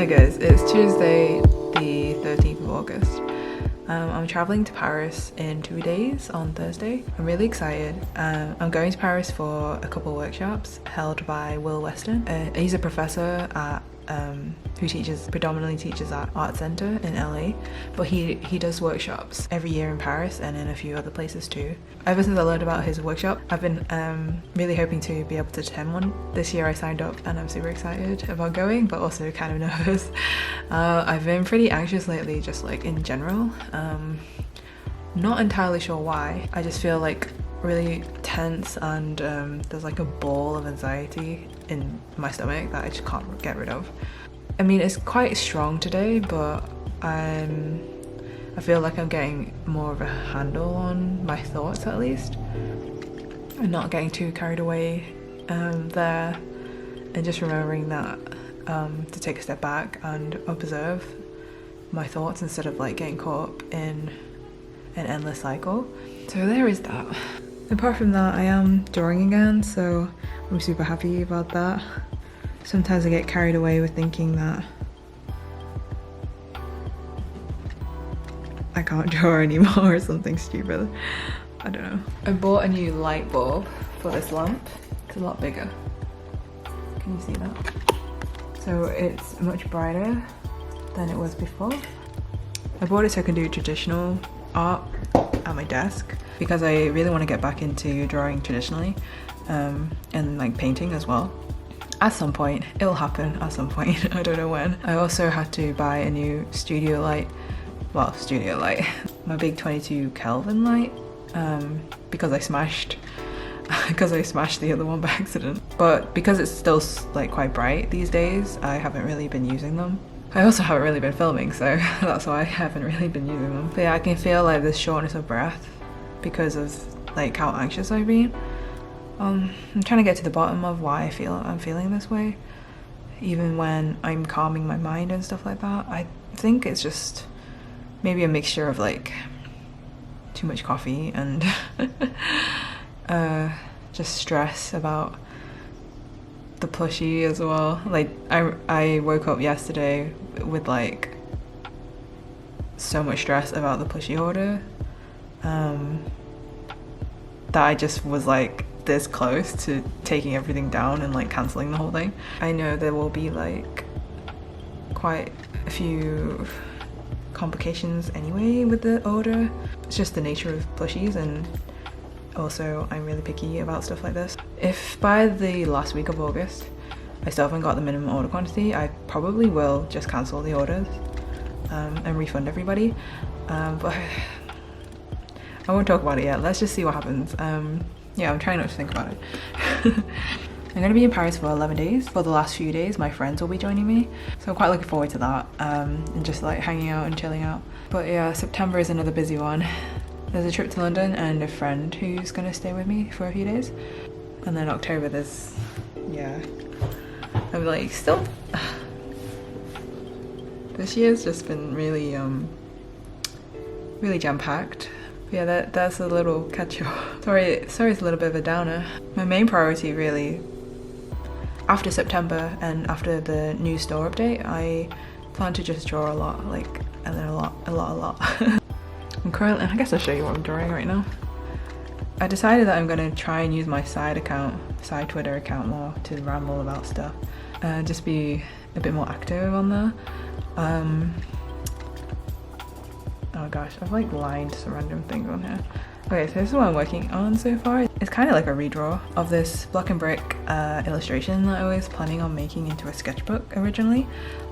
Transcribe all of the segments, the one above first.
Hi guys, it's Tuesday the 13th of August. I'm traveling to Paris in 2 days on Thursday. I'm really excited. I'm going to Paris for a couple workshops held by Weston. He's a professor at who predominantly teaches at Art Center in LA, but he does workshops every year in Paris and in a few other places too. Ever since I learned about his workshop, I've been really hoping to be able to attend one. This year I signed up and I'm super excited about going, but also kind of nervous. I've been pretty anxious lately, just like in general. Not entirely sure why. I just feel like really tense and there's like a ball of anxiety in my stomach that I just can't get rid of. I mean, it's quite strong today, but I feel like I'm getting more of a handle on my thoughts at least, and not getting too carried away there, and just remembering that to take a step back and observe my thoughts instead of like getting caught up in an endless cycle. So there is that. Apart from that, I am drawing again, so I'm super happy about that. Sometimes I get carried away with thinking that I can't draw anymore or something stupid. I don't know. I bought a new light bulb for this lamp. It's a lot bigger. Can you see that? So it's much brighter than it was before. I bought it so I can do traditional art at my desk because I really want to get back into drawing traditionally and like painting as well. At some point, it'll happen at some point, I don't know when. I also had to buy a new studio light, my big 22 Kelvin light, because I smashed the other one by accident. But because it's still like quite bright these days, I haven't really been using them. I also haven't really been filming, so that's why I haven't really been using them. But yeah, I can feel like this shortness of breath because of like how anxious I've been. I'm trying to get to the bottom of why I'm feeling this way, even when I'm calming my mind and stuff like that. I think it's just maybe a mixture of like too much coffee and just stress about the plushie as well. Like I woke up yesterday with like so much stress about the plushie order that I just was like this close to taking everything down and like cancelling the whole thing. I know there will be like quite a few complications anyway with the order. It's just the nature of plushies, and also I'm really picky about stuff like this. If by the last week of August I still haven't got the minimum order quantity, I probably will just cancel the orders and refund everybody, but I won't talk about it yet. Let's just see what happens. Yeah, I'm trying not to think about it. I'm going to be in Paris for 11 days. For the last few days, my friends will be joining me. So I'm quite looking forward to that, and just like hanging out and chilling out. But yeah, September is another busy one. There's a trip to London and a friend who's going to stay with me for a few days. And then October there's, yeah, I'm like still, this year's just been really, really jam-packed. Yeah, that's a little catch-up. Sorry, it's a little bit of a downer. My main priority really, after September and after the new store update, I plan to just draw a lot, and then a lot. I'm currently, I guess I'll show you what I'm drawing right now. I decided that I'm gonna try and use my side Twitter account more to ramble about stuff. Just be a bit more active on there. Oh gosh, I've like lined some random things on here. Okay, so this is what I'm working on so far. It's kind of like a redraw of this block and brick illustration that I was planning on making into a sketchbook originally.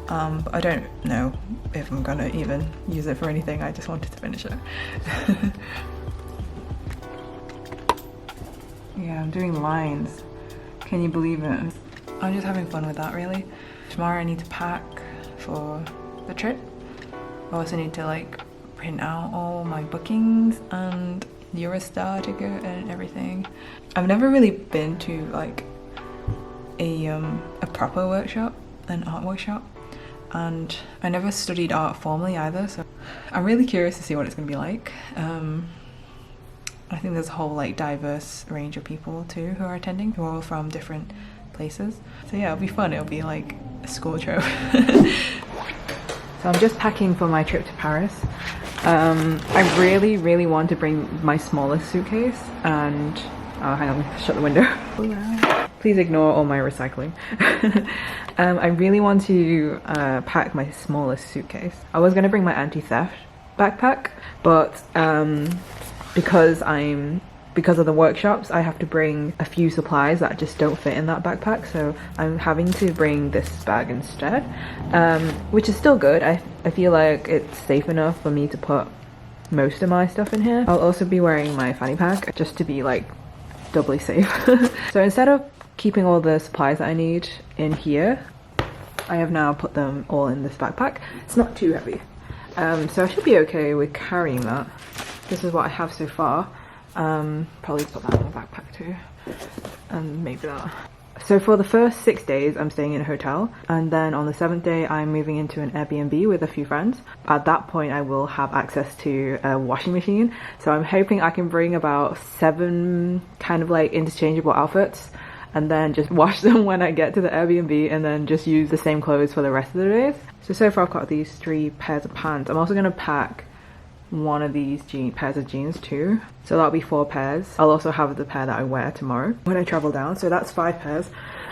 But I don't know if I'm gonna even use it for anything. I just wanted to finish it. Yeah, I'm doing lines. Can you believe it? I'm just having fun with that really. Tomorrow I need to pack for the trip. I also need to like print out all my bookings and Eurostar ticket and everything. I've never really been to like a proper workshop, an art workshop, and I never studied art formally either, so I'm really curious to see what it's gonna be like. I think there's a whole like diverse range of people too who are attending, who are all from different places. So yeah, it'll be fun. It'll be like a school trip. So I'm just packing for my trip to Paris. I really want to bring my smallest suitcase and oh, hang on, shut the window. Please ignore all my recycling. I really want to pack my smallest suitcase. I was going to bring my anti-theft backpack, but because of the workshops, I have to bring a few supplies that just don't fit in that backpack, so I'm having to bring this bag instead, which is still good. I feel like it's safe enough for me to put most of my stuff in here. I'll also be wearing my fanny pack just to be like doubly safe. So instead of keeping all the supplies that I need in here, I have now put them all in this backpack. It's not too heavy, so I should be okay with carrying that. This is what I have so far. Probably put that in the backpack too, and maybe that. So for the first 6 days I'm staying in a hotel, and then on the 7th day I'm moving into an Airbnb with a few friends. At that point I will have access to a washing machine, so I'm hoping I can bring about 7 kind of like interchangeable outfits and then just wash them when I get to the Airbnb, and then just use the same clothes for the rest of the days. So far I've got these 3 pairs of pants. I'm also going to pack one of these pairs of jeans too, so that'll be 4 pairs. I'll also have the pair that I wear tomorrow when I travel down, so that's 5 pairs.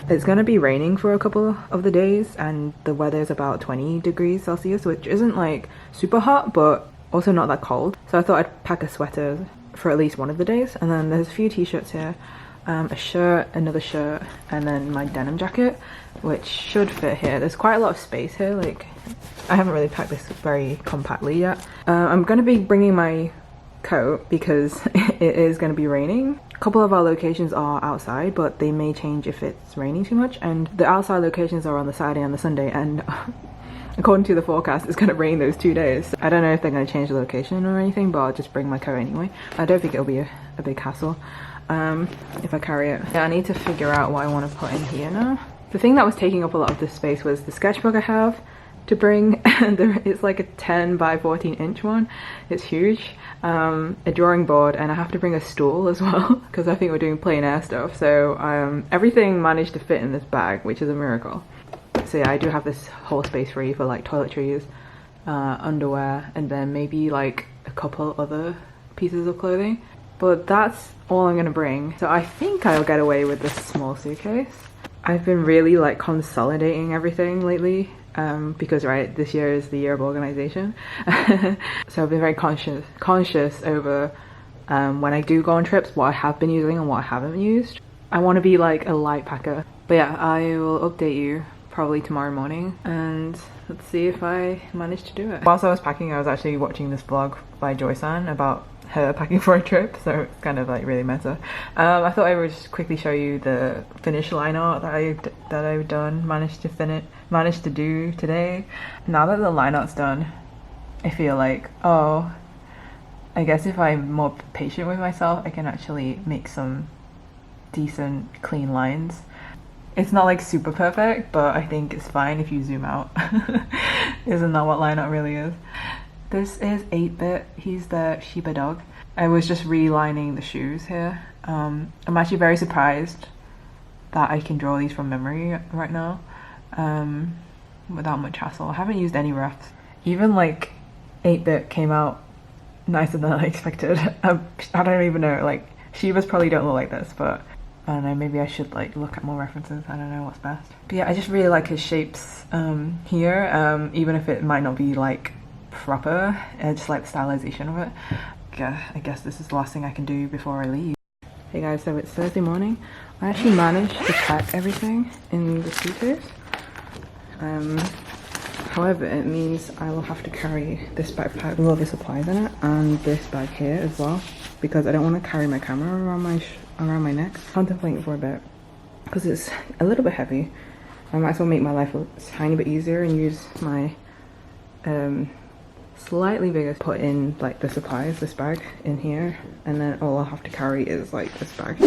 It's going to be raining for a couple of the days, and the weather is about 20 degrees Celsius, which isn't like super hot but also not that cold, so I thought I'd pack a sweater for at least one of the days. And then there's a few t-shirts here, a shirt, another shirt, and then my denim jacket, which should fit here. There's quite a lot of space here, like I haven't really packed this very compactly yet. I'm going to be bringing my coat because it is going to be raining. A couple of our locations are outside, but they may change if it's raining too much, and the outside locations are on the Saturday and the Sunday, and according to the forecast it's going to rain those 2 days. I don't know if they're going to change the location or anything, but I'll just bring my coat anyway. I don't think it'll be a big hassle if I carry it. Yeah, I need to figure out what I want to put in here now. The thing that was taking up a lot of this space was the sketchbook I have to bring, and it's like a 10 by 14 inch one. It's huge. A drawing board, and I have to bring a stool as well because I think we're doing plein air stuff. So everything managed to fit in this bag, which is a miracle. So yeah, I do have this whole space free for like toiletries, underwear, and then maybe like a couple other pieces of clothing. But that's all I'm gonna bring. So I think I'll get away with this small suitcase. I've been really like consolidating everything lately, because right, this year is the year of organization. So I've been very conscious over when I do go on trips, what I have been using and what I haven't used. I want to be like a light packer. But yeah, I will update you probably tomorrow morning, and let's see if I manage to do it. Whilst I was packing, I was actually watching this vlog by Joy-san about her packing for a trip, so it's kind of like really meta. I thought I would just quickly show you the finish line art that I've done, managed to do today. Now that the line art's done, I feel like, oh, I guess if I'm more patient with myself, I can actually make some decent clean lines. It's not like super perfect, but I think it's fine if you zoom out. Isn't that what line art really is? This is 8-bit, he's the Shiba dog. I was just relining the shoes here. I'm actually very surprised that I can draw these from memory right now, without much hassle. I haven't used any roughs. Even like 8-bit came out nicer than I expected. I don't even know, like Shibas probably don't look like this, but I don't know, maybe I should like look at more references. I don't know what's best. But yeah, I just really like his shapes here, even if it might not be like proper. I just like the stylization of it. Yeah, I guess this is the last thing I can do before I leave. Hey guys, so it's Thursday morning. I actually managed to pack everything in the suitcase. However, it means I will have to carry this backpack with all the supplies in it, and this bag here as well, because I don't want to carry my camera around my neck. Contemplating for a bit because it's a little bit heavy. I might as well make my life a tiny bit easier and use my slightly bigger, put in like the supplies, this bag in here, and then all I'll have to carry is like this bag.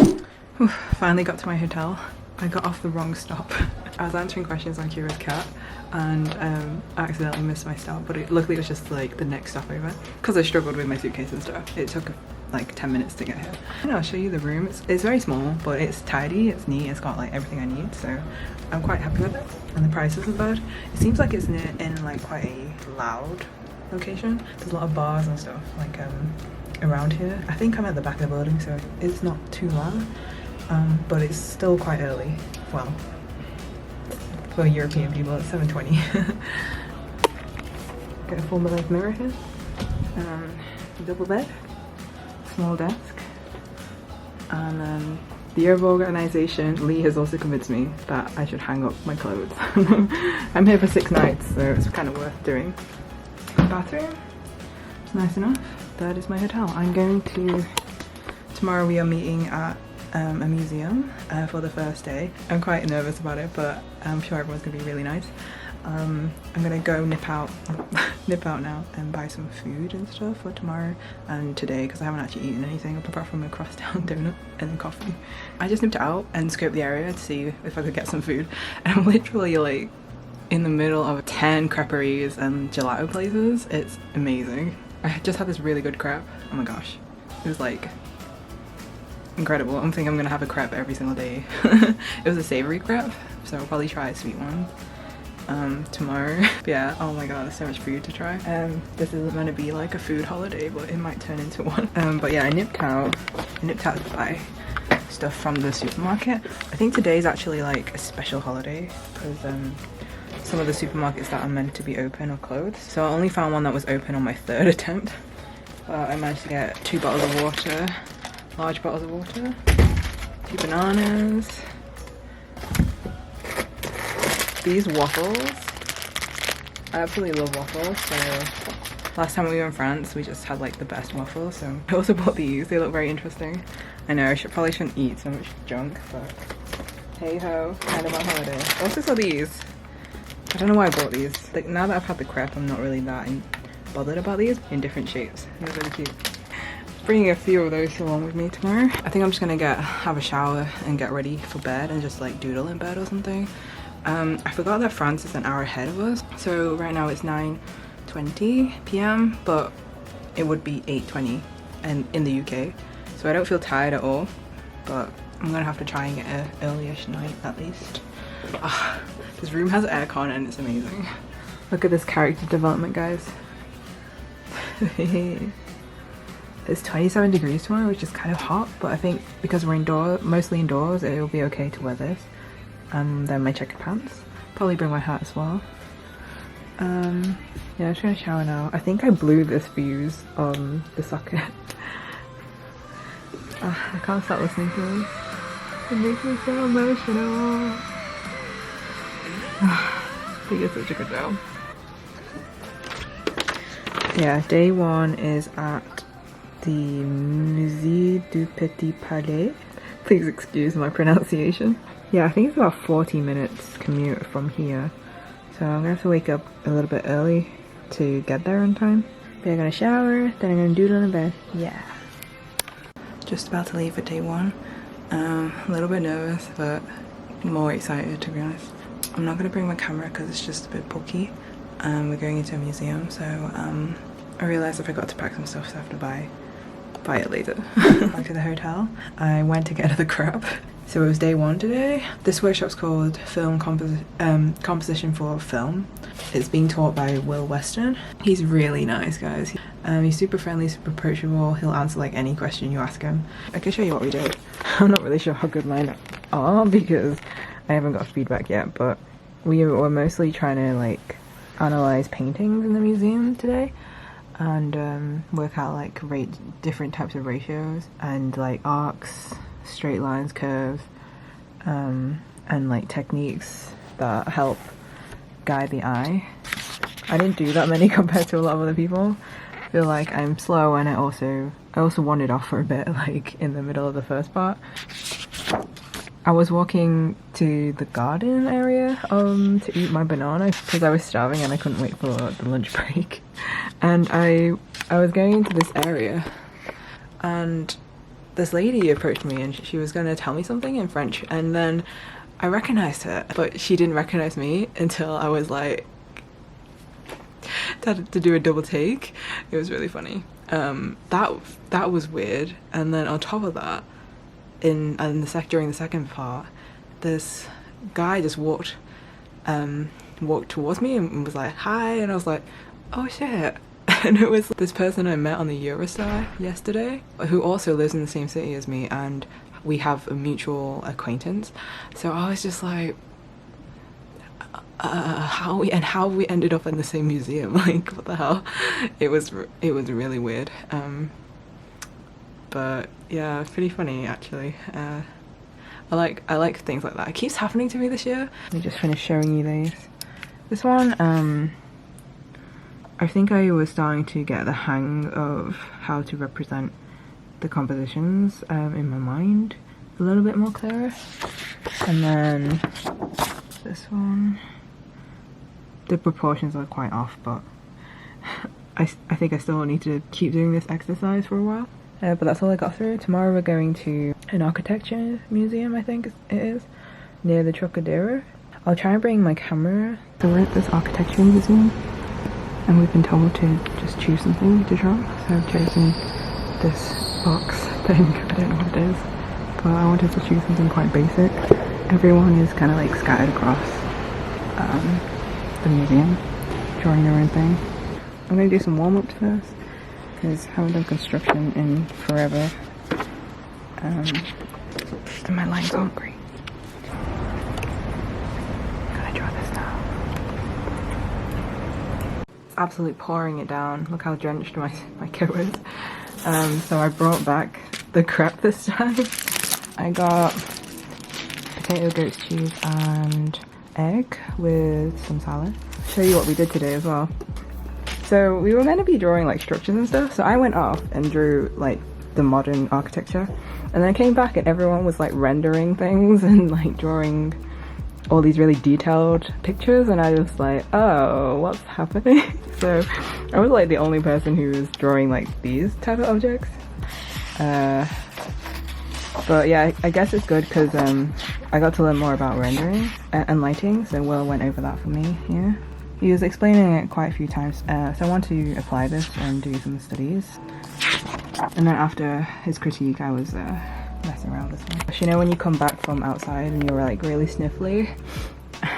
Finally got to my hotel. I got off the wrong stop. I was answering questions on Kira's cat and I accidentally missed my stop, but luckily it was just like the next stop over because I struggled with my suitcase and stuff. It took like 10 minutes to get here. And I'll show you the room. It's very small, but it's tidy, it's neat, it's got like everything I need, so I'm quite happy with it. And the price isn't bad. It seems like it's in like quite a loud location. There's a lot of bars and stuff like around here. I think I'm at the back of the building, so it's not too loud, but it's still quite early. Well, for European people, it's 7:20. Got a full length mirror here. Double bed, small desk, and then the year of organization. Lee has also convinced me that I should hang up my clothes. I'm here for 6 nights, so it's kind of worth doing. Bathroom, it's nice enough. That is my hotel. Tomorrow we are meeting at a museum for the first day. I'm quite nervous about it, but I'm sure everyone's gonna be really nice. I'm gonna go nip out now and buy some food and stuff for tomorrow and today, because I haven't actually eaten anything apart from a crosstown donut and coffee. I just nipped out and scoped the area to see if I could get some food, and I'm literally like in the middle of 10 creperies and gelato places. It's amazing. I just had this really good crepe. Oh my gosh, it was like incredible. I think I'm gonna have a crepe every single day. It was a savory crepe, so I'll probably try a sweet one tomorrow. But yeah, oh my god, there's so much food to try. This isn't meant to be like a food holiday, but it might turn into one. But yeah, I nipped out to buy stuff from the supermarket. I think today's actually like a special holiday because some of the supermarkets that are meant to be open are closed. So I only found one that was open on my 3rd attempt. I managed to get 2 bottles of water, large bottles of water, 2 bananas, these waffles. I absolutely love waffles, so last time we were in France we just had like the best waffles, so I also bought these. They look very interesting. I know I probably shouldn't eat so much junk, but hey ho, kind of on holiday. I also saw these. I don't know why I bought these. Like now that I've had the crepe, I'm not really that bothered about these in different shapes. They're really cute. Bringing a few of those along with me tomorrow. I think I'm just gonna have a shower and get ready for bed and just like doodle in bed or something. I forgot that France is an hour ahead of us, so right now it's 9:20 p.m. but it would be 8:20 and in the UK, so I don't feel tired at all, but I'm gonna have to try and get an early-ish night at least. This room has aircon and it's amazing. Look at this character development, guys. It's 27 degrees tomorrow, which is kind of hot, but I think because we're mostly indoors, it will be okay to wear this. And then my checkered pants. Probably bring my hat as well. Yeah, I'm just gonna shower now. I think I blew this fuse on the socket. I can't stop listening to this. It makes me so emotional. He did such a good job. Yeah, day 1 is at the Musée du Petit Palais. Please excuse my pronunciation. Yeah, I think it's about 40 minutes commute from here. So I'm gonna have to wake up a little bit early to get there in time. But I'm gonna shower, then I'm gonna doodle in bed. Yeah. Just about to leave for day 1. A little bit nervous, but more excited to be honest. I'm not gonna bring my camera because it's just a bit bulky. We're going into a museum, so I realised I forgot to pack some stuff, so I have to buy it later. Back to the hotel. I went to get another crepe. So it was day 1 today. This workshop's called Film Composition for Film. It's being taught by Weston. He's really nice, guys. He's super friendly, super approachable. He'll answer like any question you ask him. I can show you what we did. I'm not really sure how good mine are because I haven't got feedback yet, but we were mostly trying to like analyze paintings in the museum today and work out like different types of ratios and like arcs, straight lines, curves, and like techniques that help guide the eye. I didn't do that many compared to a lot of other people. I feel like I'm slow, and I also wandered off for a bit like in the middle of the first part. I was walking to the garden area to eat my banana because I was starving and I couldn't wait for the lunch break. And I was going into this area and this lady approached me and she was going to tell me something in French, and then I recognized her, but she didn't recognize me until I was like, had to do a double take. It was really funny. That was weird. And then on top of that, during the second part, this guy just walked towards me and was like, hi, and I was like, oh shit. And it was this person I met on the Universitaire yesterday, who also lives in the same city as me, and we have a mutual acquaintance. So I was just like, how we ended up in the same museum? Like, what the hell? It was really weird. But yeah, it's pretty funny actually. I like things like that. It keeps happening to me this year. Let me just finish showing you these. This one, I think I was starting to get the hang of how to represent the compositions in my mind a little bit more clearer. And then this one, the proportions are quite off, but I think I still need to keep doing this exercise for a while. But that's all I got through. Tomorrow we're going to an architecture museum, I think it is, near the Trocadero. I'll try and bring my camera. So we're at this architecture museum, and we've been told to just choose something to draw. So I've chosen this box thing. I don't know what it is, but I wanted to choose something quite basic. Everyone is kind of like scattered across the museum, drawing their own thing. I'm going to do some warm-ups first, because I haven't done construction in forever, and my lines aren't great. I'm gonna draw this now. It's absolutely pouring it down. Look how drenched my coat is. So I brought back the crepe this time. I got potato, goat's cheese and egg with some salad. I'll show you what we did today as well. So we were meant to be drawing like structures and stuff, so I went off and drew like the modern architecture, and then I came back and everyone was like rendering things and like drawing all these really detailed pictures, and I was like, oh, what's happening? So I was like the only person who was drawing like these type of objects. But yeah, I guess it's good because I got to learn more about rendering and lighting, so Will went over that for me here. He was explaining it quite a few times, so I want to apply this and do some studies. And then after his critique, I was messing around with this one. You know when you come back from outside and you're like really sniffly?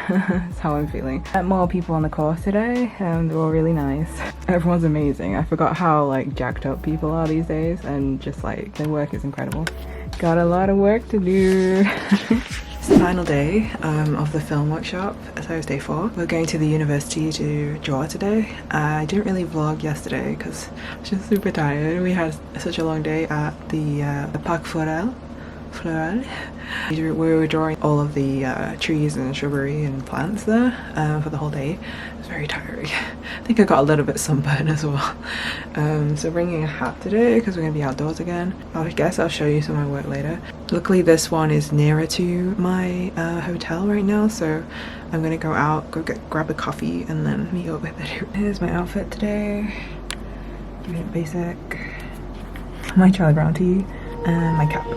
That's how I'm feeling. Met more people on the course today, and they're all really nice. Everyone's amazing. I forgot how like jacked up people are these days, and just like their work is incredible. Got a lot of work to do. It's the final day of the film workshop, so it's day 4. We're going to the university to draw today. I didn't really vlog yesterday because I was just super tired. We had such a long day at the Parc Floral. We were drawing all of the trees and shrubbery and plants there for the whole day. It was very tiring. I think I got a little bit sunburned as well. So bringing a hat today because we're going to be outdoors again. I guess I'll show you some of my work later. Luckily this one is nearer to my hotel right now, so I'm going to go out, grab a coffee and then meet up with it. Here's my outfit today. Keeping it basic. My Charlie Brown tee and my cap.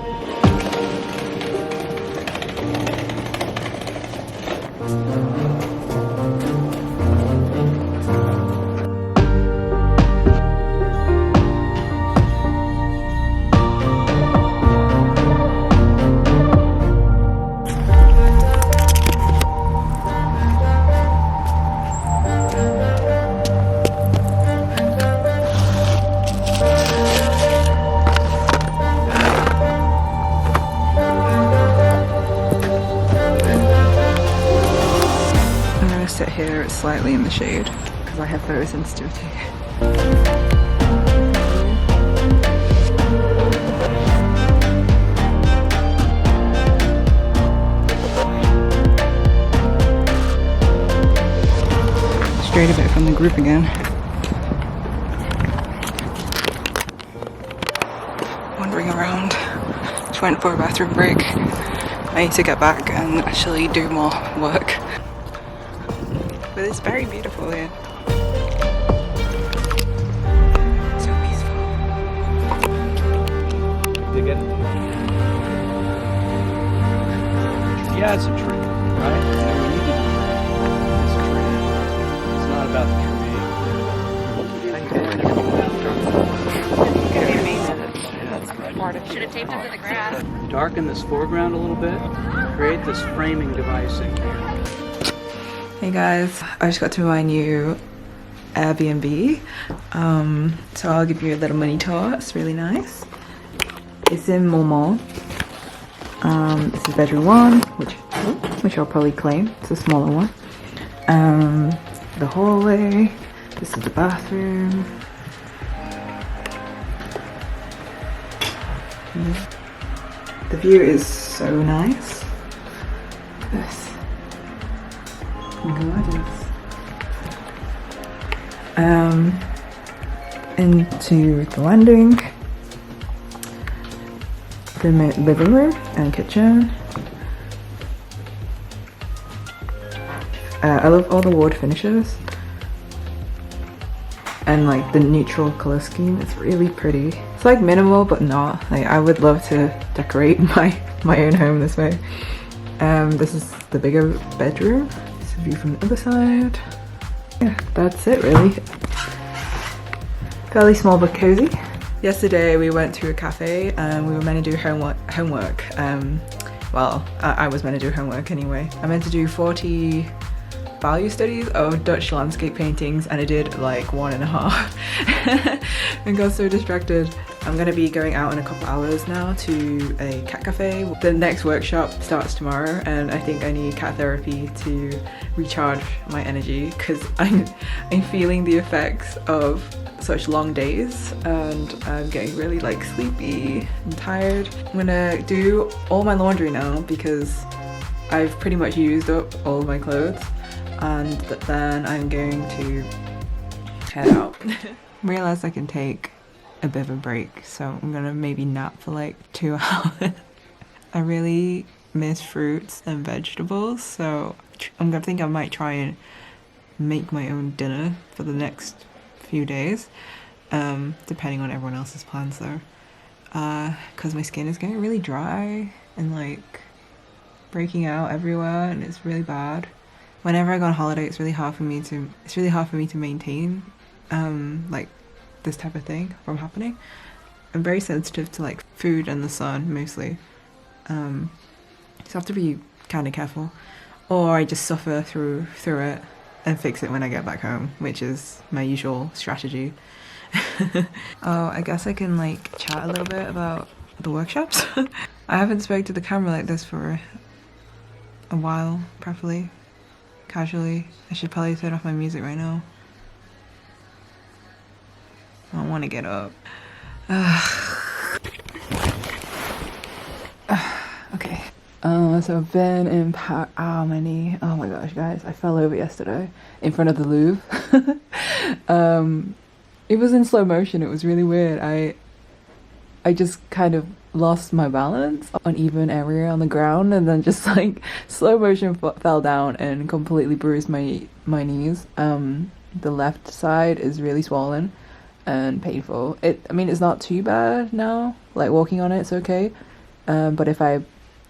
Sit here slightly in the shade because I have photosensitivity. Strayed a bit from the group again. Wandering around. Just went for a bathroom break. I need to get back and actually do more work. But it's very beautiful here. So peaceful. Again. Yeah. that's a tree, right? You know, we need to tree. It's a tree. It's not about the tree. Should have taped it to the grass. Darken this foreground a little bit. Create this framing device in here. Hey guys, I just got to my new Airbnb. So I'll give you a little mini tour. It's really nice. It's in Montmartre. This is bedroom 1, which I'll probably claim. It's a smaller one. The hallway. This is the bathroom. The view is so nice. Look at this. Gorgeous. Into the landing, the living room and kitchen. I love all the wood finishes and like the neutral color scheme. It's really pretty. It's like minimal but not. Like I would love to decorate my own home this way. This is the bigger bedroom. This is a view from the other side. Yeah, that's it really. Fairly small but cozy. Yesterday we went to a cafe and we were meant to do homework. Well, I was meant to do homework anyway. I meant to do 40 value studies of Dutch landscape paintings and I did like 1.5 and got so distracted. I'm gonna be going out in a couple hours now to a cat cafe. The next workshop starts tomorrow and I think I need cat therapy to recharge my energy because I'm feeling the effects of such long days and I'm getting really like sleepy and tired. I'm gonna do all my laundry now because I've pretty much used up all of my clothes and then I'm going to head out. Realized I can take a bit of a break, so I'm gonna maybe nap for like 2 hours. I really miss fruits and vegetables, so I'm gonna think I might try and make my own dinner for the next few days, depending on everyone else's plans though, because my skin is getting really dry and like breaking out everywhere and it's really bad. Whenever I go on holiday it's really hard for me to maintain like this type of thing from happening. I'm very sensitive to like food and the sun mostly, so I have to be kind of careful or I just suffer through it and fix it when I get back home, which is my usual strategy. Oh, I guess I can like chat a little bit about the workshops. I haven't spoke to the camera like this for a while, properly, casually. I should probably turn off my music right now. I don't want to get up. Okay. So I've been in my knee. Oh my gosh, guys, I fell over yesterday in front of the Louvre. It was in slow motion. It was really weird. I just kind of lost my balance on uneven area on the ground and then just like slow motion fell down and completely bruised my knees. The left side is really swollen and painful. I mean, it's not too bad now. Like walking on it's okay. But if I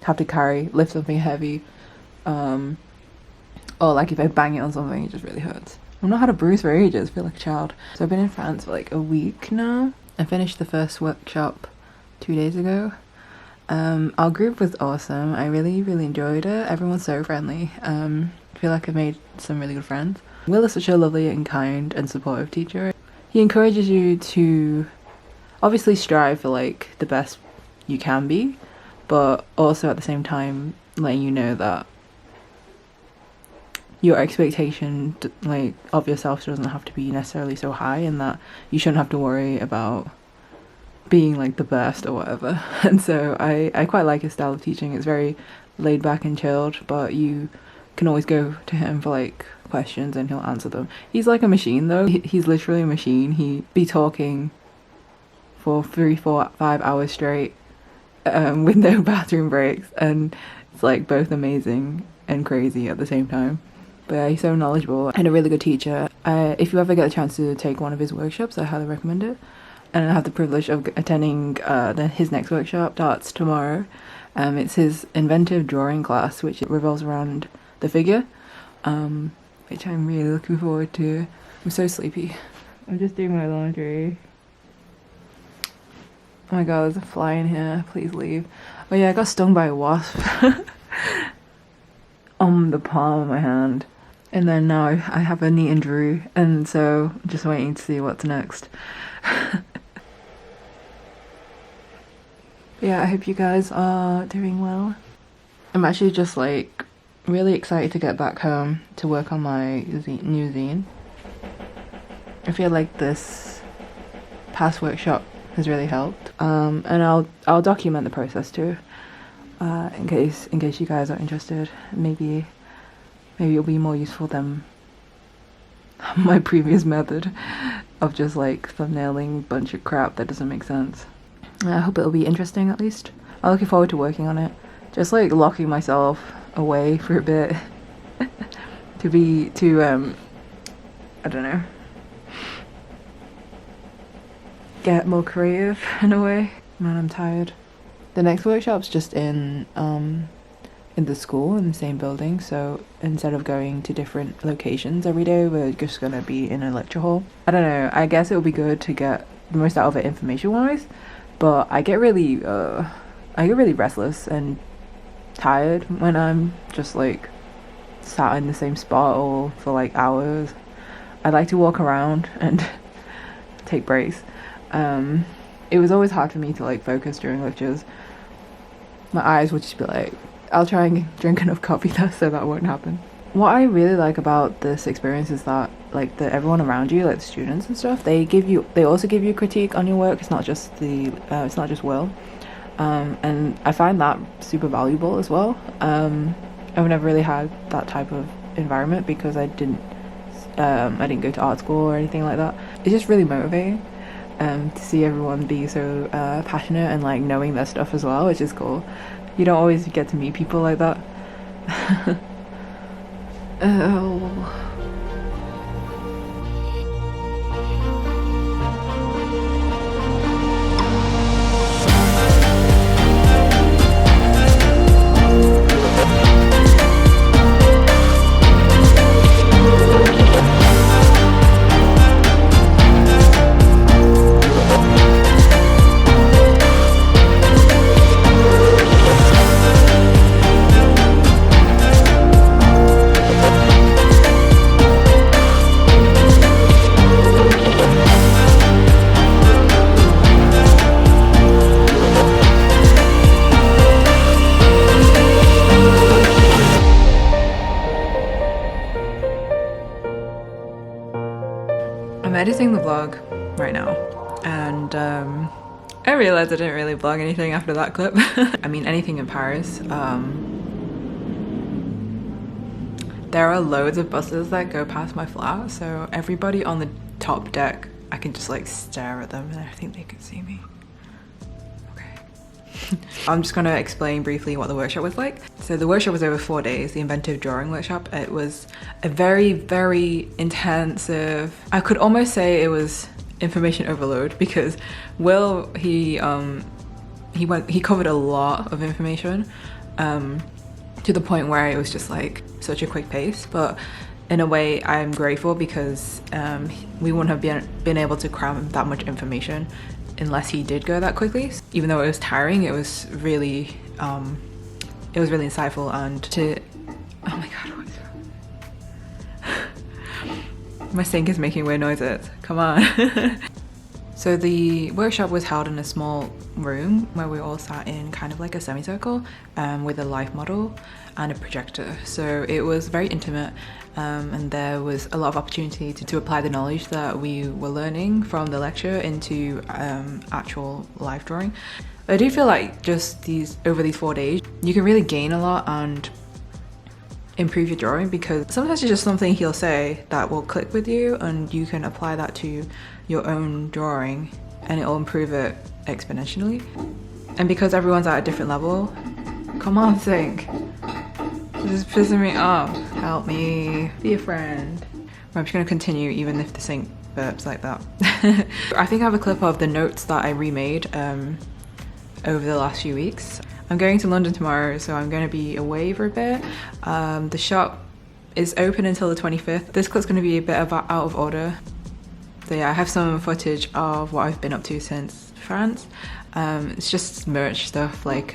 have to lift something heavy, or like if I bang it on something, it just really hurts. I've not had a bruise for ages. I feel like a child. So I've been in France for like a week now. I finished the first workshop 2 days ago. Our group was awesome. I really enjoyed it. Everyone's so friendly. I feel like I made some really good friends. Will is such a lovely and kind and supportive teacher. He encourages you to obviously strive for like the best you can be, but also at the same time letting you know that your expectation like of yourself doesn't have to be necessarily so high and that you shouldn't have to worry about being like the best or whatever. And so I quite like his style of teaching. It's very laid back and chilled, but you can always go to him for like questions and he'll answer them. He's like a machine though. He's literally a machine. He'd be talking for 3, 4, 5 hours straight with no bathroom breaks, and it's like both amazing and crazy at the same time. But yeah, he's so knowledgeable and a really good teacher. If you ever get a chance to take one of his workshops, I highly recommend it. And I have the privilege of attending his next workshop. Starts tomorrow, It's his inventive drawing class, which revolves around the figure, which I'm really looking forward to. I'm so sleepy. I'm just doing my laundry. Oh my god, there's a fly in here. Please leave. Oh yeah, I got stung by a wasp on the palm of my hand. And then now I have a knee injury, and so I'm just waiting to see what's next. Yeah, I hope you guys are doing well. I'm actually just like really excited to get back home to work on my new zine. I feel like this past workshop has really helped, and I'll document the process too, in case you guys are interested. Maybe it'll be more useful than my previous method of just like thumbnailing a bunch of crap that doesn't make sense. I hope it'll be interesting at least. I'm looking forward to working on it. Just like locking myself away for a bit to I don't know, get more creative in a way. Man, I'm tired. The next workshop's just in the school in the same building, so instead of going to different locations every day, we're just gonna be in a lecture hall. I don't know, I guess it would be good to get the most out of it information wise, but I get really restless and tired when I'm just like sat in the same spot all for like hours. I like to walk around and take breaks. It was always hard for me to like focus during lectures. My eyes would just be like, I'll try and drink enough coffee though, so that won't happen. What I really like about this experience is that like everyone around you, like the students and stuff, they also give you critique on your work. It's not just Will, and I find that super valuable as well. I've never really had that type of environment because I didn't go to art school or anything like that. It's just really motivating to see everyone be so passionate and like knowing their stuff as well, which is cool. You don't always get to meet people like that. Oh. I'm editing the vlog right now, and I realized I didn't really vlog anything after that clip. I mean, anything in Paris. There are loads of buses that go past my flat, so everybody on the top deck, I can just like stare at them and I think they can see me. I'm just going to explain briefly what the workshop was like. So the workshop was over 4 days, the inventive drawing workshop. It was a very, very intensive, I could almost say it was information overload, because Will, he covered a lot of information to the point where it was just like such a quick pace. But in a way, I'm grateful because we wouldn't have been able to cram that much information unless he did go that quickly. Even though it was tiring, it was really insightful. And oh my god, what's wrong? My sink is making weird noises, come on. So the workshop was held in a small room where we all sat in kind of like a semicircle with a live model and a projector. So it was very intimate, and there was a lot of opportunity to apply the knowledge that we were learning from the lecture into actual live drawing. I do feel like just over these 4 days, you can really gain a lot and improve your drawing, because sometimes it's just something he'll say that will click with you and you can apply that to your own drawing and it'll improve it exponentially. And because everyone's at a different level, come on, sink. This is pissing me off. Help me. Be a friend. I'm just gonna continue even if the sink burps like that. I think I have a clip of the notes that I remade over the last few weeks. I'm going to London tomorrow, so I'm going to be away for a bit. The shop is open until the 25th. This clip's going to be a bit out of order. So yeah, I have some footage of what I've been up to since France. It's just merch stuff like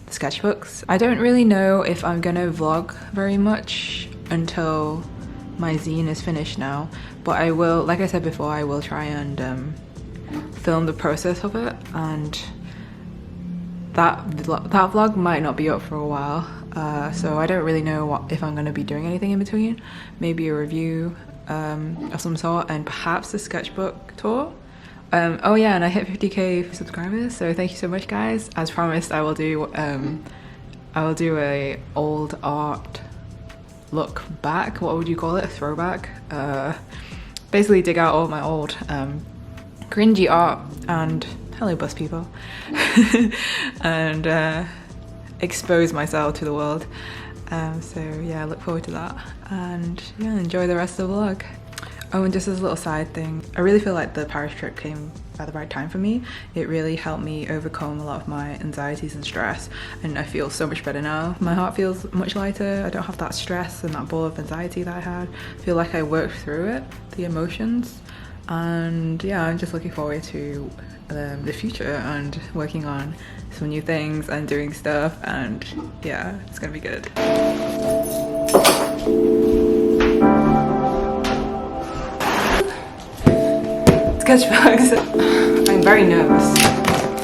sketchbooks. I don't really know if I'm gonna vlog very much until my zine is finished now, but I will, like I said before, I will try and film the process of it, and that vlog might not be up for a while, so I don't really know if I'm gonna be doing anything in between. Maybe a review of some sort, and perhaps a sketchbook tour. Oh yeah, and I hit 50k subscribers, so thank you so much, guys. As promised, I will do a old art look back. What would you call it? A throwback. Basically dig out all my old cringy art and hello bus people and expose myself to the world. So yeah, look forward to that, and yeah, enjoy the rest of the vlog. Oh, and just as a little side thing, I really feel like the Paris trip came at the right time for me. It really helped me overcome a lot of my anxieties and stress, and I feel so much better now. My heart feels much lighter. I don't have that stress and that ball of anxiety that I had. I feel like I worked through it, the emotions, and yeah, I'm just looking forward to the future and working on some new things and doing stuff, and yeah, it's gonna be good. Sketchbooks. I'm very nervous.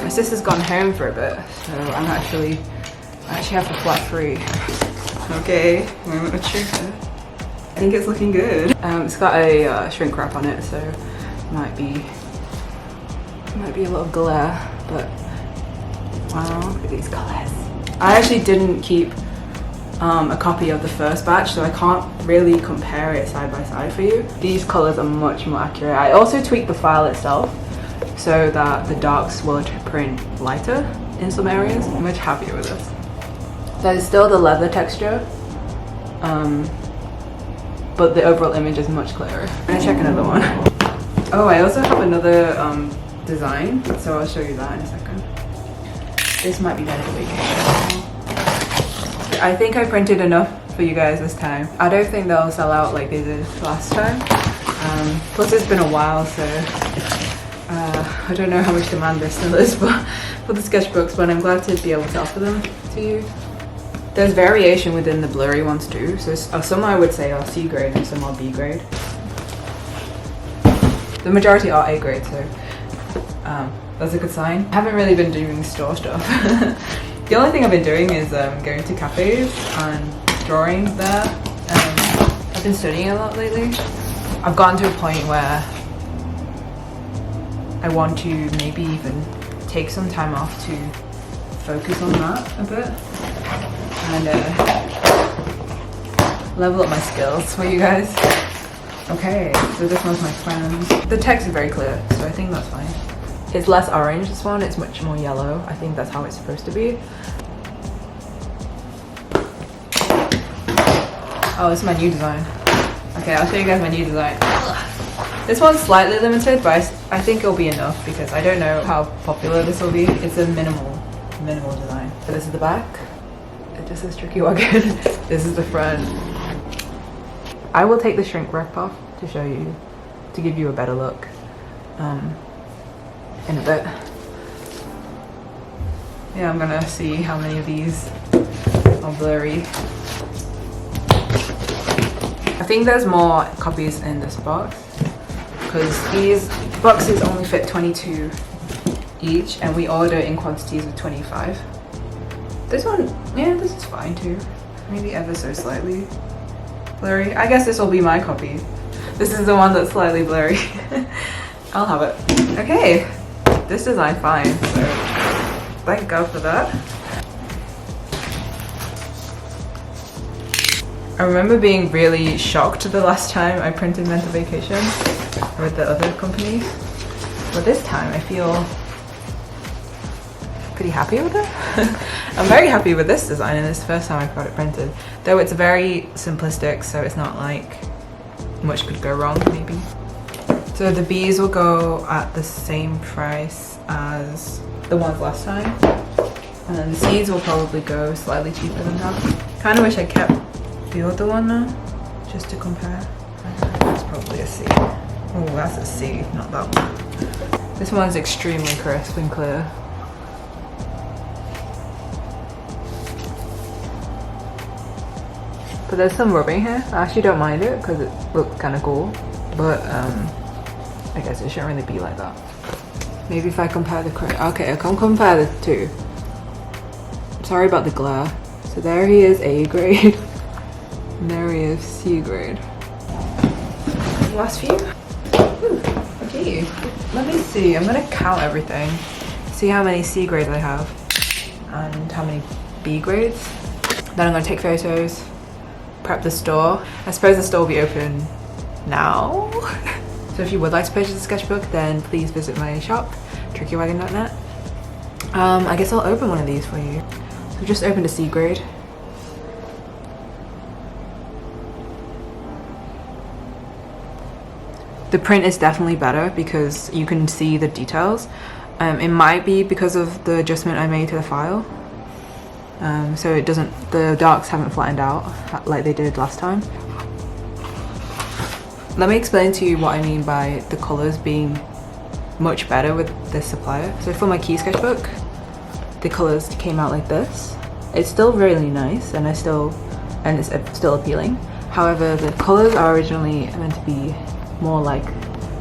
My sister's gone home for a bit, so I actually have to flat free. Okay, moment of truth. I think it's looking good. It's got a shrink wrap on it, so might be a little glare, but wow, look at these colors. I actually didn't keep a copy of the first batch, so I can't really compare it side by side for you. These colors are much more accurate. I also tweaked the file itself so that the darks will print lighter in some areas. I'm much happier with this. There's still the leather texture, but the overall image is much clearer. I'm gonna check another one. Oh, I also have another design, so I'll show you that in a second. This might be better for vacation. I think I printed enough for you guys this time. I don't think they'll sell out like they did last time. Plus it's been a while, so I don't know how much demand there still is for the sketchbooks, but I'm glad to be able to offer them to you. There's variation within the blurry ones too, so some I would say are C grade and some are B grade. The majority are A grade, so that's a good sign. I haven't really been doing store stuff. The only thing I've been doing is going to cafes and drawing there. I've been studying a lot lately. I've gotten to a point where I want to maybe even take some time off to focus on that a bit and level up my skills for you guys. Okay, so this one's my friend. The text is very clear, so I think that's fine. It's less orange, this one, it's much more yellow. I think that's how it's supposed to be. Oh, this is my new design. Okay, I'll show you guys my new design. This one's slightly limited, but I think it'll be enough because I don't know how popular this will be. It's a minimal design. So this is the back. It just says trickywagon. This is the front. I will take the shrink wrap off to show you, to give you a better look. In a bit. Yeah, I'm gonna see how many of these are blurry. I think there's more copies in this box because these boxes only fit 22 each and we order in quantities of 25. This one, yeah, this is fine too. Maybe ever so slightly blurry. I guess this will be my copy. This is the one that's slightly blurry. I'll have it. Okay. This design fine, so thank God for that. I remember being really shocked the last time I printed Mental Vacation with the other company, but this time I feel pretty happy with it. I'm very happy with this design and this is the first time I've got it printed, though it's very simplistic, so it's not like much could go wrong maybe. So the bees will go at the same price as the ones last time. And then the C's will probably go slightly cheaper than that. Kind of wish I kept the other one now, just to compare. That's probably a C. Oh, that's a C, not that one. This one's extremely crisp and clear. But there's some rubbing here. I actually don't mind it because it looks kind of cool. But I guess it shouldn't really be like that. Maybe if I compare the okay, I can't compare the two. Sorry about the glare. So there he is, A grade. And there he is, C grade. Last few. Ooh, okay. Let me see. I'm gonna count everything. See how many C grades I have and how many B grades. Then I'm gonna take photos, prep the store. I suppose the store will be open now. So if you would like to purchase a sketchbook, then please visit my shop, trickywagon.net. I guess I'll open one of these for you. So we just opened a C grade. The print is definitely better because you can see the details. It might be because of the adjustment I made to the file. So it doesn't, the darks haven't flattened out like they did last time. Let me explain to you what I mean by the colors being much better with this supplier. So for my key sketchbook, the colors came out like this. It's still really nice and it's still appealing. However, the colors are originally meant to be more like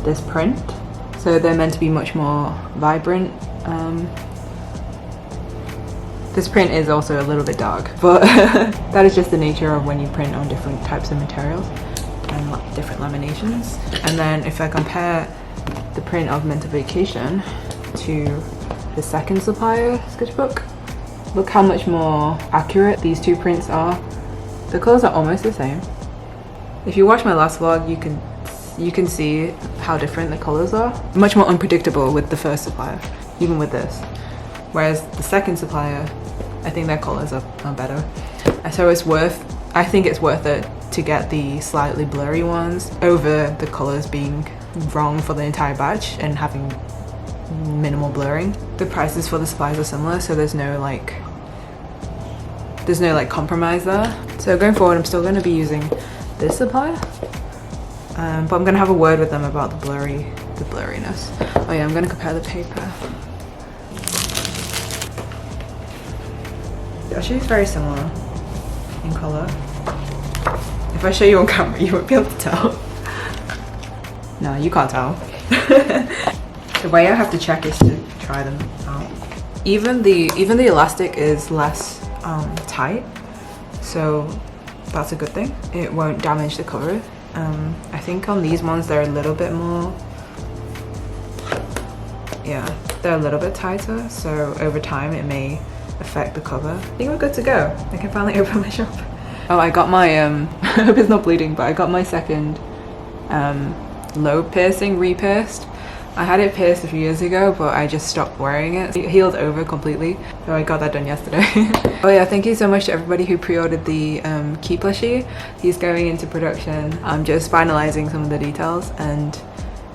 this print. So they're meant to be much more vibrant. This print is also a little bit dark, but that is just the nature of when you print on different types of materials and different laminations. And then if I compare the print of Mental Vacation to the second supplier sketchbook, look how much more accurate these two prints are. The colors are almost the same. If you watch my last vlog, you can see how different the colors are. Much more unpredictable with the first supplier, even with this. Whereas the second supplier, I think their colors are better. So I think it's worth it to get the slightly blurry ones over the colors being wrong for the entire batch and having minimal blurring. The prices for the supplies are similar, so there's no like compromise there. So going forward, I'm still going to be using this supplier, but I'm going to have a word with them about the blurriness. Oh yeah, I'm going to compare the paper. Actually, it's very similar in color. If I show you on camera, you won't be able to tell. No, you can't tell. The way I have to check is to try them out. Even the elastic is less tight, so that's a good thing. It won't damage the cover. I think on these ones they're a little bit more, yeah, they're a little bit tighter, so over time it may affect the cover. I think we're good to go. I can finally open my shop. Oh, I got my I hope it's not bleeding, but I got my second lobe piercing re-pierced. I had it pierced a few years ago, but I just stopped wearing it. It healed over completely, so I got that done yesterday. Oh yeah, thank you so much to everybody who pre-ordered the key plushie. He's going into production. I'm just finalizing some of the details and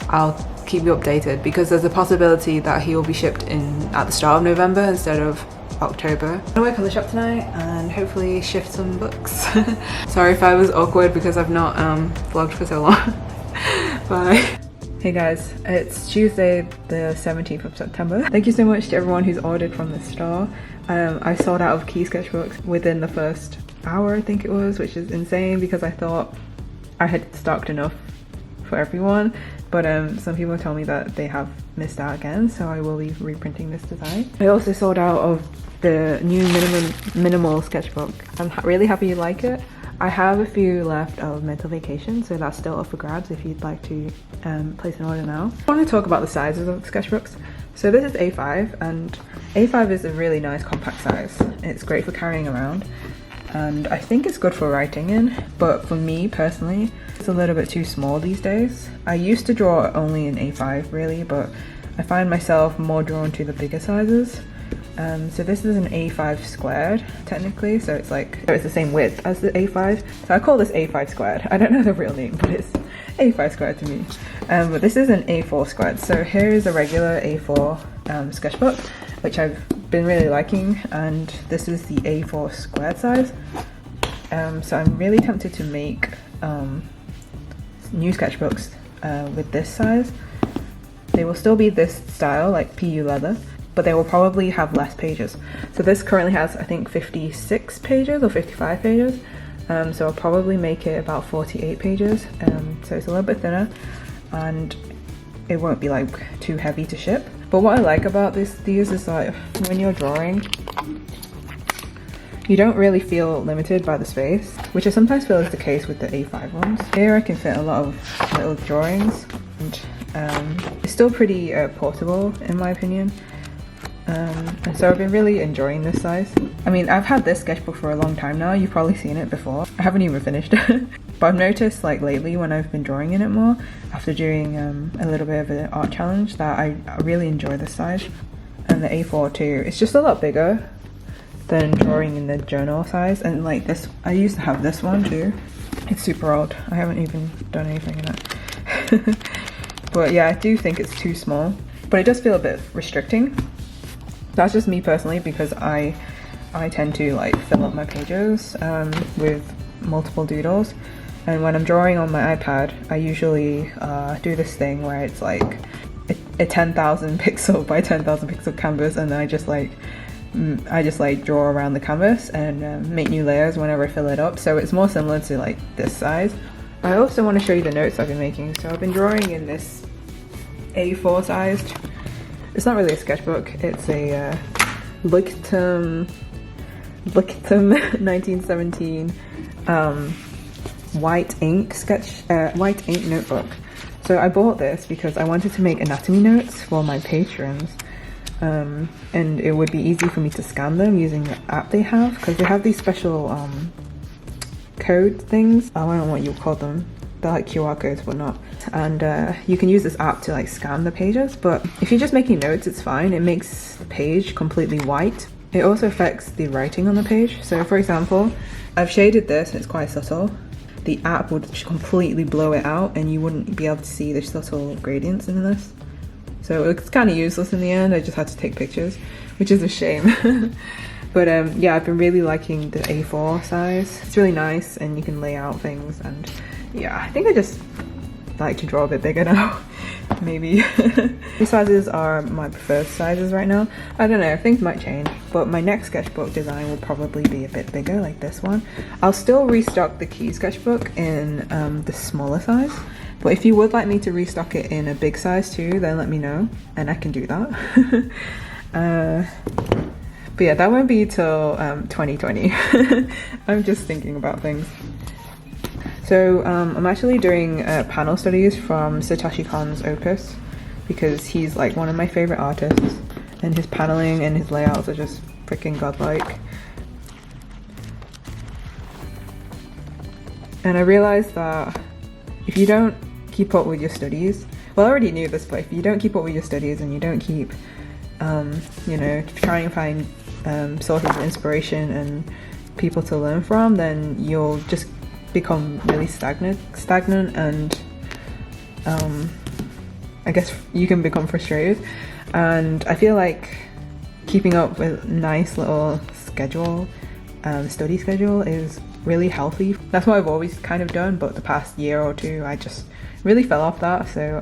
I'll keep you updated because there's a possibility that he will be shipped in at the start of November instead of October. I'm gonna work on the shop tonight and hopefully shift some books. Sorry if I was awkward because I've not vlogged for so long. Bye. Hey guys, it's Tuesday the 17th of September. Thank you so much to everyone who's ordered from the store. I sold out of key sketchbooks within the first hour, I think it was, which is insane because I thought I had stocked enough for everyone, but some people told me that they have missed out again, so I will be reprinting this design. I also sold out of the new minimal sketchbook. I'm really happy you like it. I have a few left of Mental Vacation, so that's still up for grabs if you'd like to place an order now. I want to talk about the sizes of the sketchbooks. So this is A5, and A5 is a really nice compact size. It's great for carrying around, and I think it's good for writing in, but for me personally, it's a little bit too small these days. I used to draw only in A5 really, but I find myself more drawn to the bigger sizes. So this is an A5 squared technically, so it's the same width as the A5. So I call this A5 squared. I don't know the real name, but it's A5 squared to me. But this is an A4 squared. So here is a regular A4 sketchbook, which I've been really liking, and this is the A4 squared size. So I'm really tempted to make new sketchbooks with this size. They will still be this style, like PU leather, but they will probably have less pages. So this currently has, I think, 56 pages or 55 pages. So I'll probably make it about 48 pages. So it's a little bit thinner, and it won't be like too heavy to ship. But what I like about these is like when you're drawing, you don't really feel limited by the space, which I sometimes feel is the case with the A5 ones. Here I can fit a lot of little drawings, and it's still pretty portable in my opinion. And so I've been really enjoying this size. I mean, I've had this sketchbook for a long time now. You've probably seen it before. I haven't even finished it. But I've noticed like lately when I've been drawing in it more, after doing a little bit of an art challenge, that I really enjoy this size. And the A4 too. It's just a lot bigger than drawing in the journal size. And like this, I used to have this one too. It's super old. I haven't even done anything in it. But yeah, I do think it's too small. But it does feel a bit restricting. That's just me personally, because I tend to like fill up my pages with multiple doodles, and when I'm drawing on my iPad I usually do this thing where it's like a 10,000 pixel by 10,000 pixel canvas, and then I just like draw around the canvas and make new layers whenever I fill it up. So it's more similar to like this size. I also want to show you the notes I've been making. So I've been drawing in this A4 sized, it's not really a sketchbook, it's a Weston 1917 white ink notebook. So I bought this because I wanted to make anatomy notes for my patrons, and it would be easy for me to scan them using the app they have, because they have these special code things. I don't know what you call them. They're like QR codes but not. And you can use this app to like scan the pages, but if you're just making notes it's fine. It makes the page completely white. It also affects the writing on the page. So for example, I've shaded this and it's quite subtle. The app would completely blow it out and you wouldn't be able to see the subtle gradients in this. So it's kind of useless in the end. I just had to take pictures, which is a shame. But yeah, I've been really liking the A4 size. It's really nice and you can lay out things, and yeah, I think I just like to draw a bit bigger now. Maybe. These sizes are my preferred sizes right now. I don't know, things might change, but my next sketchbook design will probably be a bit bigger, like this one. I'll still restock the key sketchbook in the smaller size, but if you would like me to restock it in a big size too, then let me know and I can do that. But yeah, that won't be till 2020. I'm just thinking about things. So I'm actually doing panel studies from Satoshi Kon's opus, because he's like one of my favorite artists, and his paneling and his layouts are just freaking godlike. And I realized that if you don't keep up with your studies, well, I already knew this, but if you don't keep up with your studies and you don't keep you know, trying to find sources of inspiration and people to learn from, then you'll just become really stagnant and I guess you can become frustrated. And I feel like keeping up with nice little schedule, study schedule, is really healthy. That's what I've always kind of done, but the past year or two I just really fell off that. So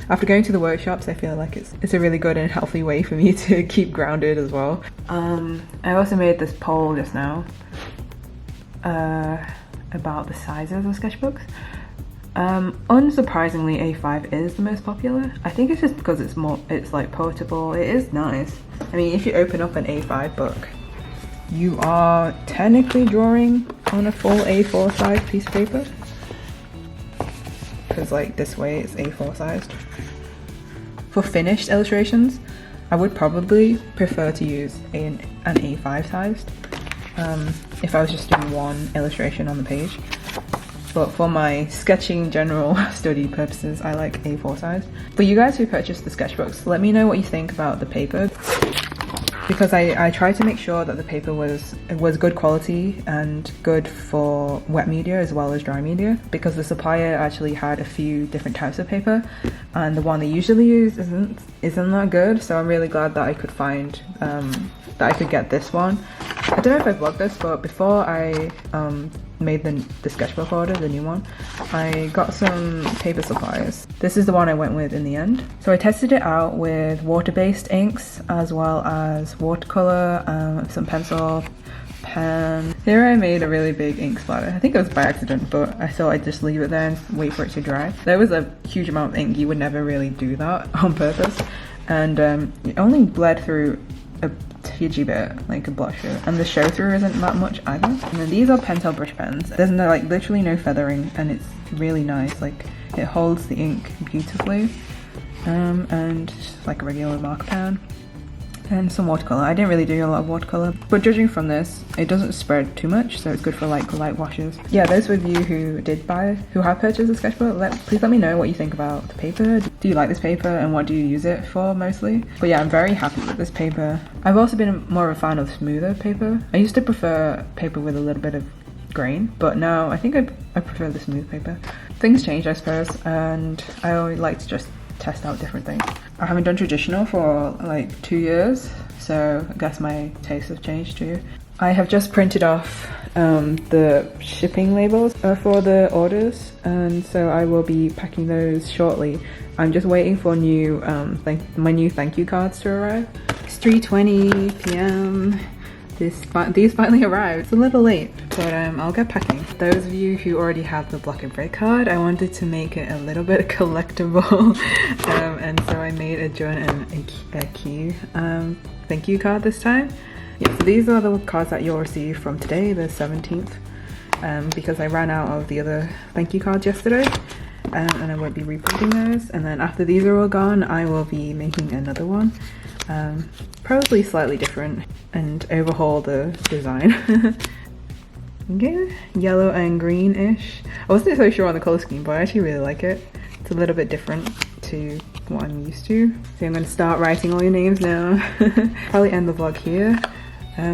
after going to the workshops, I feel like it's a really good and healthy way for me to keep grounded as well. I also made this poll just now about the sizes of sketchbooks. Unsurprisingly, A5 is the most popular. I think it's just because it's like portable. It is nice. I mean, if you open up an A5 book, you are technically drawing on a full A4 size piece of paper, because like this way it's A4 sized. For finished illustrations, I would probably prefer to use an A5 sized if I was just doing one illustration on the page. But for my sketching general study purposes, I like A4 size. For you guys who purchased the sketchbooks, let me know what you think about the paper. because I tried to make sure that the paper was good quality and good for wet media as well as dry media, because the supplier actually had a few different types of paper and the one they usually use isn't that good. So I'm really glad that I could find that I could get this one. I don't know if I vlogged this, but before I made the sketchbook order, the new one, I got some paper supplies. This is the one I went with in the end. So I tested it out with water-based inks as well as watercolor, some pencil, pen. Here I made a really big ink splatter. I think it was by accident, but I thought I'd just leave it there and wait for it to dry. There was a huge amount of ink. You would never really do that on purpose, and it only bled through a teeny bit, like a blusher, and the show through isn't that much either. And then these are Pentel brush pens. There's no, like, literally no feathering, and it's really nice. Like, it holds the ink beautifully, and just like a regular marker pen. And some watercolor. I didn't really do a lot of watercolor, but judging from this, it doesn't spread too much, so it's good for like light washes. Yeah, those of you who have purchased a sketchbook, please let me know what you think about the paper. Do you like this paper, and what do you use it for mostly? But yeah, I'm very happy with this paper. I've also been more of a fan of smoother paper. I used to prefer paper with a little bit of grain, but now I think I prefer the smooth paper. Things changed, I suppose, and I always like to just test out different things. I haven't done traditional for like 2 years, so I guess my tastes have changed too. I have just printed off the shipping labels for the orders, and so I will be packing those shortly. I'm just waiting for my new thank you cards to arrive. It's 3:20 p.m. These finally arrived. It's a little late, but I'll get packing. Those of you who already have the Black and Break card, I wanted to make it a little bit collectible, and so I made a John and a Q thank you card this time. Yeah, so these are the cards that you'll receive from today, the 17th, because I ran out of the other thank you cards yesterday, and I won't be reprinting those. And then after these are all gone, I will be making another one. Probably slightly different, and overhaul the design. Okay, yellow and greenish. I wasn't so sure on the color scheme, but I actually really like it. It's a little bit different to what I'm used to. So I'm going to start writing all your names now. Probably end the vlog here.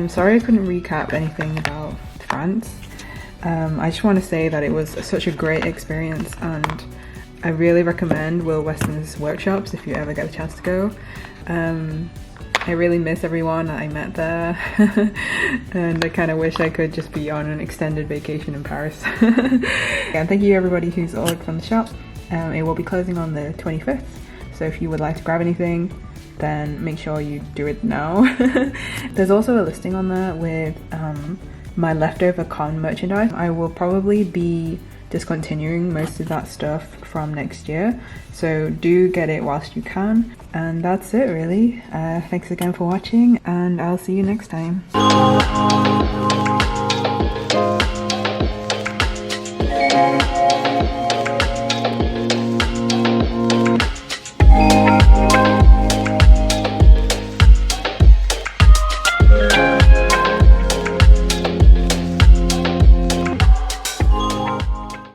Sorry I couldn't recap anything about France. I just want to say that it was such a great experience, and I really recommend Will Weston's workshops if you ever get a chance to go. I really miss everyone I met there, and I kind of wish I could just be on an extended vacation in Paris. And thank you everybody who's ordered from the shop. It will be closing on the 25th, so if you would like to grab anything, then make sure you do it now. There's also a listing on there with my leftover con merchandise. I will probably be discontinuing most of that stuff from next year, so do get it whilst you can. And that's it really. Thanks again for watching, and I'll see you next time.